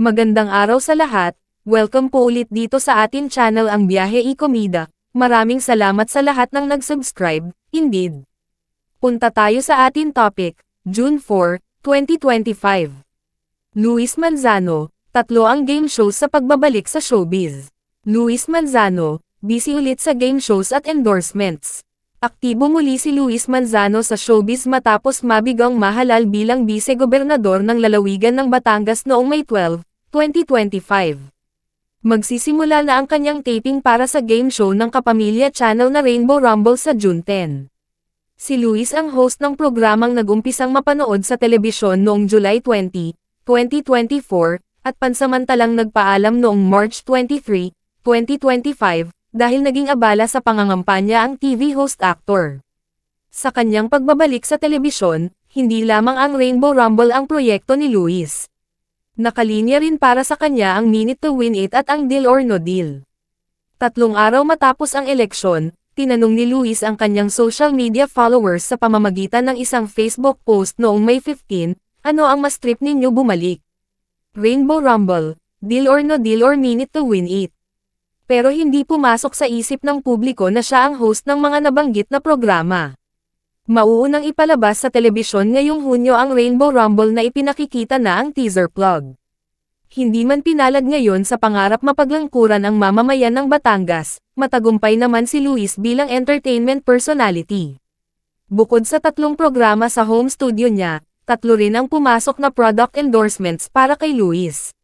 Magandang araw sa lahat, welcome po ulit dito sa atin channel ang Biyahe y Komida. Maraming salamat sa lahat ng nag-subscribe, indeed. Punta tayo sa atin topic, June 4, 2025. Luis Manzano, tatlo ang game shows sa pagbabalik sa showbiz. Luis Manzano, busy ulit sa game shows at endorsements. Aktibo muli si Luis Manzano sa showbiz matapos mabigang mahalal bilang bise-gobernador ng lalawigan ng Batangas noong May 12, 2025. Magsisimula na ang kanyang taping para sa game show ng Kapamilya Channel na Rainbow Rumble sa June 10. Si Luis ang host ng programang nag-umpisang mapanood sa telebisyon noong July 20, 2024, at pansamantalang nagpaalam noong March 23, 2025, dahil naging abala sa pangangampanya ang TV host actor. Sa kanyang pagbabalik sa telebisyon, hindi lamang ang Rainbow Rumble ang proyekto ni Luis. Nakalinya rin para sa kanya ang Minute to Win It at ang Deal or No Deal. 3 araw matapos ang eleksyon, tinanong ni Luis ang kanyang social media followers sa pamamagitan ng isang Facebook post noong May 15, ano ang mas trip ninyo bumalik? Rainbow Rumble, Deal or No Deal or Minute to Win It? Pero hindi pumasok sa isip ng publiko na siya ang host ng mga nabanggit na programa. Mauunang ipalabas sa telebisyon ngayong Hunyo ang Rainbow Rumble na ipinakikita na ang teaser plug. Hindi man pinalad ngayon sa pangarap mapaglangkuran ang mamamayan ng Batangas, matagumpay naman si Luis bilang entertainment personality. Bukod sa 3 programa sa home studio niya, 3 rin ang pumasok na product endorsements para kay Luis.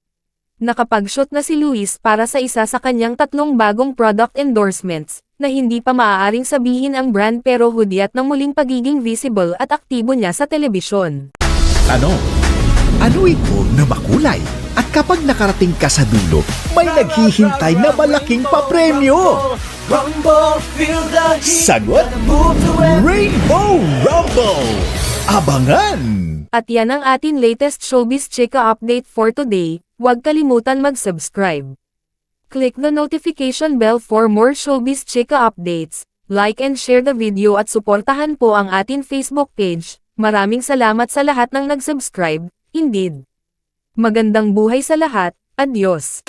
Nakapag-shoot na si Luis para sa isa sa kanyang 3 bagong product endorsements, na hindi pa maaaring sabihin ang brand pero hudyat ng muling pagiging visible at aktibo niya sa telebisyon. Ano ito na makulay? At kapag nakarating ka sa dulo, may naghihintay na malaking papremyo! Sagot? Rainbow Rumble! Abangan! At yan ang atin latest showbiz chika update for today. Huwag kalimutan mag-subscribe. Click the notification bell for more showbiz chika updates. Like and share the video at suportahan po ang atin Facebook page. Maraming salamat sa lahat ng nag-subscribe, indeed. Magandang buhay sa lahat, adios.